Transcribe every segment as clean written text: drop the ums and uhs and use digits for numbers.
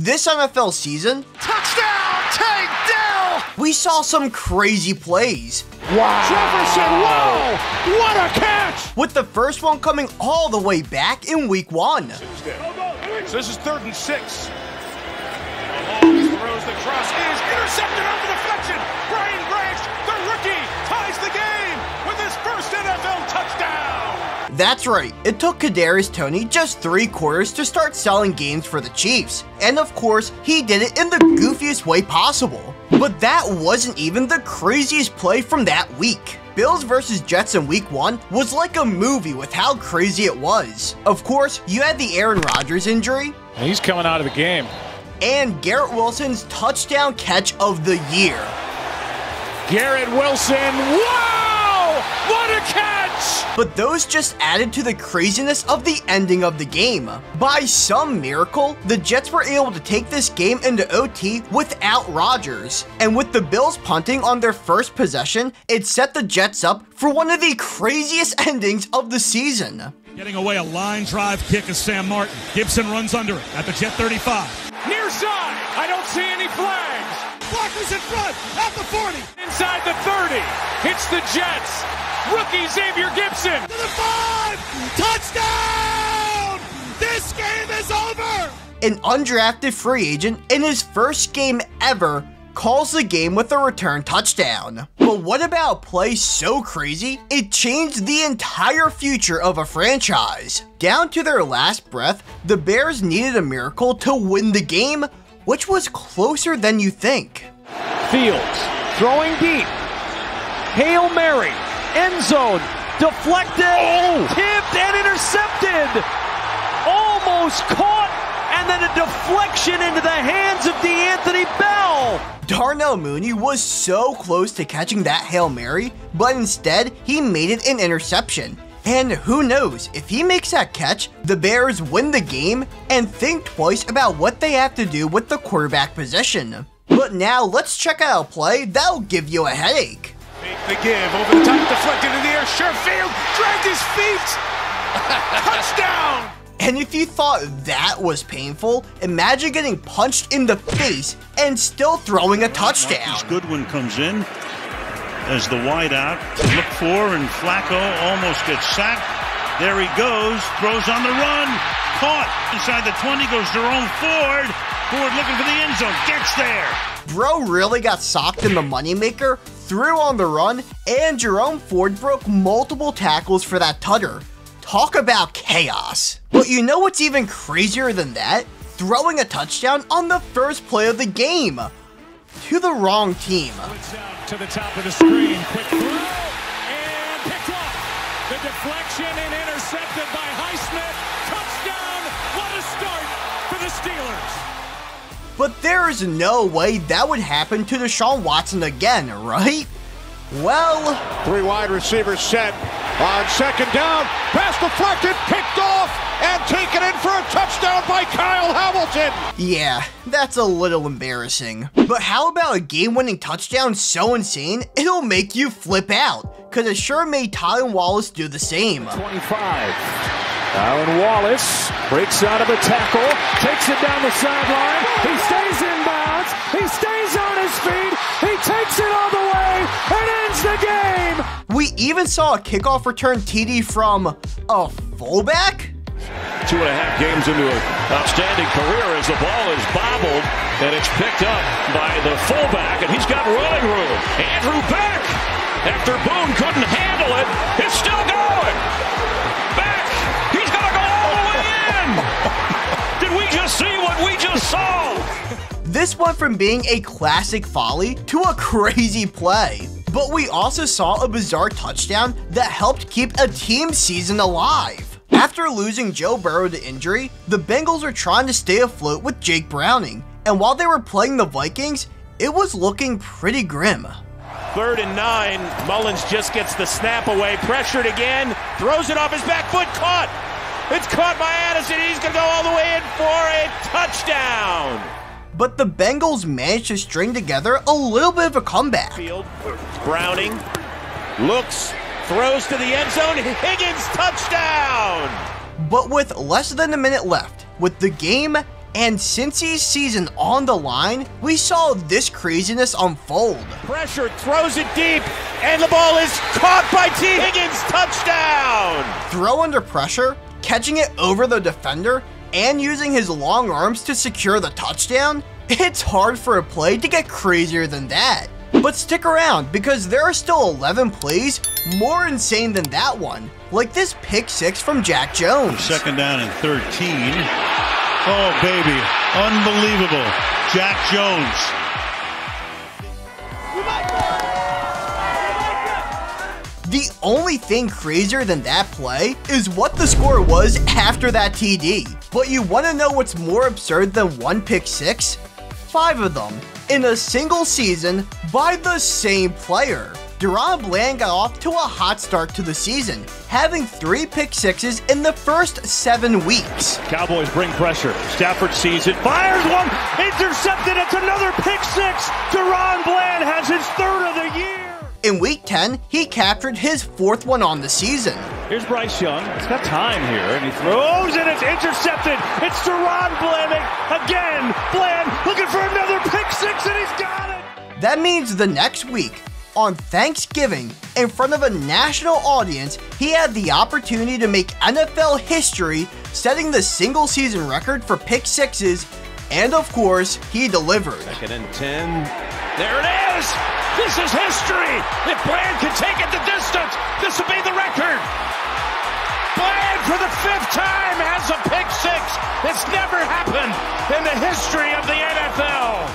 This NFL season, touchdown, Tank Dell! We saw some crazy plays. Wow! Jefferson, whoa! What a catch! With the first one coming all the way back in week 1. So this is 3rd and 6. Mahomes throws the cross, is intercepted on the deflection. Brian Branch, the rookie, ties the game with his first NFL touchdown. That's right, it took Kadarius Toney just 3 quarters to start selling games for the Chiefs. And of course, he did it in the goofiest way possible. But that wasn't even the craziest play from that week. Bills vs Jets in week 1 was like a movie with how crazy it was. Of course, you had the Aaron Rodgers injury. He's coming out of the game. And Garrett Wilson's touchdown catch of the year. Garrett Wilson, wow! What a catch! But those just added to the craziness of the ending of the game. By some miracle, the Jets were able to take this game into OT without Rodgers. And with the Bills punting on their first possession, it set the Jets up for one of the craziest endings of the season. Getting away a line drive kick is Sam Martin. Gibson runs under it at the Jet 35. Near side, I don't see any flags. Blockers in front, at the 40. Inside the 30, hits the Jets. Rookie Xavier Gibson. To the 5, touchdown! This game is over! An undrafted free agent in his first game ever calls the game with a return touchdown. But what about a play so crazy, it changed the entire future of a franchise? Down to their last breath, the Bears needed a miracle to win the game, which was closer than you think. Fields, throwing deep. Hail Mary, end zone, deflected, tipped, and intercepted. Almost caught, and then a deflection into the hands of DeAnthony Bell. Darnell Mooney was so close to catching that Hail Mary, but instead, he made it an interception. And who knows, if he makes that catch, the Bears win the game and think twice about what they have to do with the quarterback position. But now, let's check out a play that'll give you a headache. Make the give, over the top, deflected in the air, Sherfield dragged his feet! Touchdown! And if you thought that was painful, imagine getting punched in the face and still throwing a touchdown. Marquise Goodwin comes in as the wideout to look for, and Flacco almost gets sacked. There he goes, throws on the run, caught inside the 20, goes Jerome Ford. Ford looking for the end zone, gets there. Bro really got socked in the moneymaker, threw on the run, and Jerome Ford broke multiple tackles for that tutter. Talk about chaos. But you know what's even crazier than that? Throwing a touchdown on the first play of the game. To the wrong team. To the top of the screen, quick throw, and picked off. The deflection and intercepted by Highsmith. Touchdown, what a start for the Steelers. But there is no way that would happen to Deshaun Watson again, right? Well, 3 wide receivers set on second down. Pass deflected, picked off, and taken in for a touchdown by Kyle Hamilton. Yeah, that's a little embarrassing. But how about a game-winning touchdown so insane, it'll make you flip out? Cause it sure made Tylan Wallace do the same. 25. Tylan Wallace breaks out of a tackle, takes it down the sideline. He stays in bounds. He stays on his feet. He takes it all the way and ends the game. We even saw a kickoff return TD from a fullback? 2.5 games into an outstanding career as the ball is bobbled, and it's picked up by the fullback, and he's got running room. Andrew Beck, after Boone couldn't handle it, it's still going. Beck, he's going to go all the way in. Did we just see what we just saw? This went from being a classic folly to a crazy play. But we also saw a bizarre touchdown that helped keep a team season alive. After losing Joe Burrow to injury, the Bengals are trying to stay afloat with Jake Browning, and while they were playing the Vikings, it was looking pretty grim. 3rd and 9, Mullins just gets the snap away, pressured again, throws it off his back foot, caught! It's caught by Addison, he's gonna go all the way in for a touchdown! But the Bengals managed to string together a little bit of a comeback. Field, Browning looks, throws to the end zone, Higgins touchdown! But with less than a minute left, with the game And since he's season on the line, we saw this craziness unfold. Pressure, throws it deep, and the ball is caught by T. Higgins. Touchdown! Throw under pressure, catching it over the defender, and using his long arms to secure the touchdown? It's hard for a play to get crazier than that. But stick around, because there are still 11 plays more insane than that one, like this pick 6 from Jack Jones. 2nd down and 13. Oh, baby. Unbelievable. Jack Jones. The only thing crazier than that play is what the score was after that TD. But you want to know what's more absurd than one pick 6? 5 of them in a single season by the same player. DaRon Bland got off to a hot start to the season, having 3 pick 6s in the first 7 weeks. Cowboys bring pressure. Stafford sees it, fires one, intercepted. It's another pick 6. DaRon Bland has his 3rd of the year. In week 10, he captured his 4th one on the season. Here's Bryce Young. He's got time here, and he throws, and it's intercepted. It's DaRon Bland again. Bland looking for another pick 6, and he's got it. That means the next week, on Thanksgiving, in front of a national audience, he had the opportunity to make NFL history, setting the single season record for pick 6s, and of course, he delivered. 2nd and 10. There it is! This is history! If Bland can take it the distance, this will be the record! Bland for the 5th time has a pick 6! It's never happened in the history of the NFL!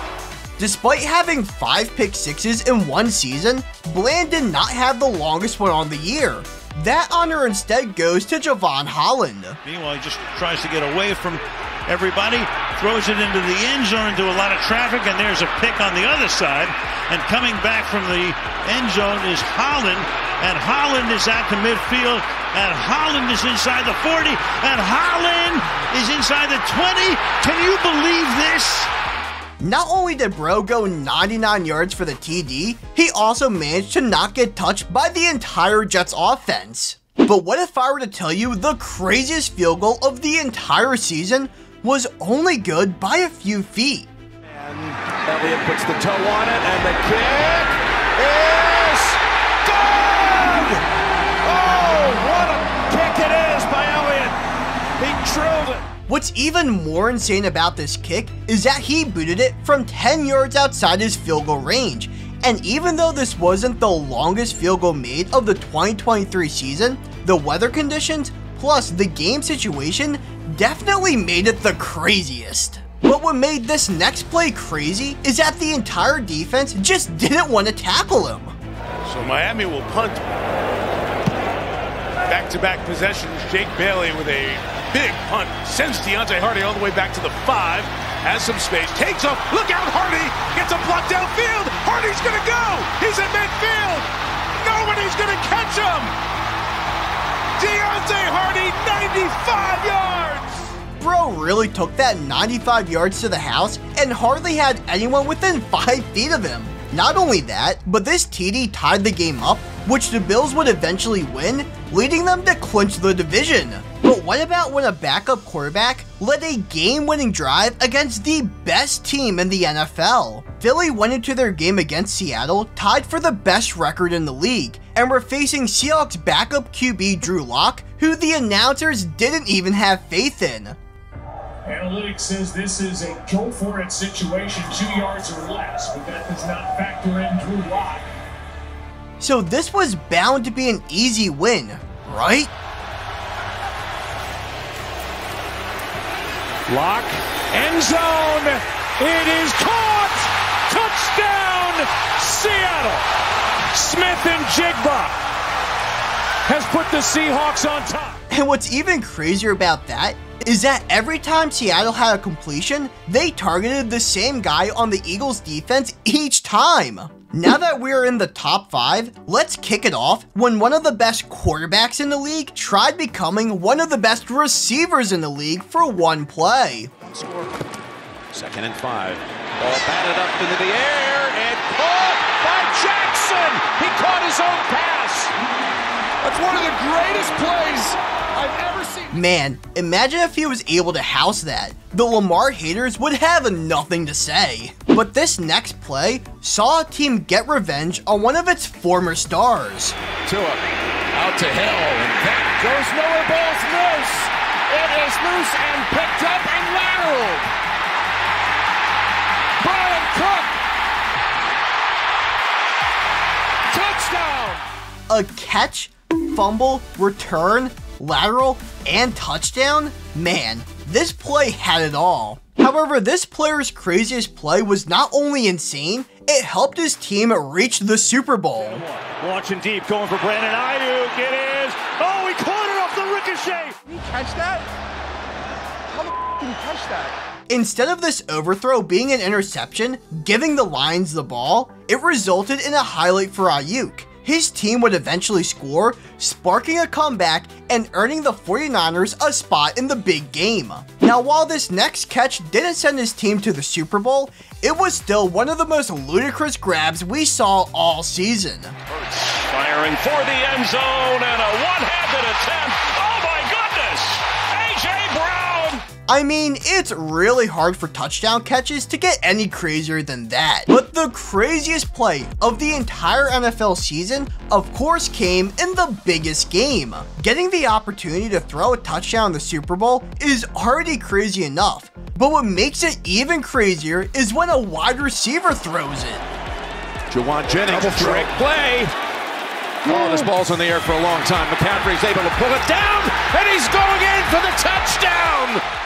Despite having 5 pick 6s in one season, Bland did not have the longest one on the year. That honor instead goes to Javon Holland. Meanwhile, he just tries to get away from everybody, throws it into the end zone, into a lot of traffic, and there's a pick on the other side. And coming back from the end zone is Holland, and Holland is out to midfield, and Holland is inside the 40, and Holland is inside the 20. Can you believe this? Not only did Bro go 99 yards for the TD, he also managed to not get touched by the entire Jets offense. But what if I were to tell you the craziest field goal of the entire season was only good by a few feet? And Elliott puts the toe on it, and the kick is good! Oh, what a kick it is by Elliott! He drilled it. What's even more insane about this kick is that he booted it from 10 yards outside his field goal range. And even though this wasn't the longest field goal made of the 2023 season, the weather conditions plus the game situation definitely made it the craziest. But what made this next play crazy is that the entire defense just didn't want to tackle him. So Miami will punt. Back-to-back possessions. Jake Bailey with a big punt. Sends Deontay Hardy all the way back to the 5. Has some space. Takes off. Look out, Hardy. Gets a block downfield. Hardy's going to go. He's in midfield. Nobody's going to catch him. Deontay Hardy, 95 yards. Bro really took that 95 yards to the house and hardly had anyone within 5 feet of him. Not only that, but this TD tied the game up, which the Bills would eventually win, leading them to clinch the division. But what about when a backup quarterback led a game-winning drive against the best team in the NFL? Philly went into their game against Seattle tied for the best record in the league, and were facing Seahawks backup QB Drew Lock, who the announcers didn't even have faith in. Analytics says this is a go-for-it situation, 2 yards or less, but that does not factor in Drew Lock. So this was bound to be an easy win, right? Lock, end zone, it is caught! Touchdown, Seattle! Smith and Jigba has put the Seahawks on top. And what's even crazier about that is that every time Seattle had a completion, they targeted the same guy on the Eagles defense each time. Now that we're in the top 5, let's kick it off when one of the best quarterbacks in the league tried becoming one of the best receivers in the league for one play. 2nd and 5. Ball batted up into the air and caught by Jackson. He caught his own pass. That's one of the greatest plays I've ever seen. Man, imagine if he was able to house that. The Lamar haters would have nothing to say. But this next play saw a team get revenge on one of its former stars. Tua out to Hill, and that goes nowhere. Ball's loose. It is loose and picked up and lateraled. Brian Cook. Touchdown. A catch, fumble, return, lateral, and touchdown? Man, this play had it all. However, this player's craziest play was not only insane, it helped his team reach the Super Bowl. Launching deep, going for Brandon Ayuk. It is. Oh, he caught it off the ricochet. Did he catch that? How the f did he catch that? Instead of this overthrow being an interception, giving the Lions the ball, it resulted in a highlight for Ayuk. His team would eventually score, sparking a comeback and earning the 49ers a spot in the big game. Now, while this next catch didn't send his team to the Super Bowl, it was still one of the most ludicrous grabs we saw all season. Firing for the end zone and a one-handed attempt. Oh my goodness! A.J. Brown! I mean, it's really hard for touchdown catches to get any crazier than that. But the craziest play of the entire NFL season, of course, came in the biggest game. Getting the opportunity to throw a touchdown in the Super Bowl is already crazy enough. But what makes it even crazier is when a wide receiver throws it. Juwan Jennings, trick play. Oh, this ball's in the air for a long time. McCaffrey's able to pull it down, and he's going in for the touchdown.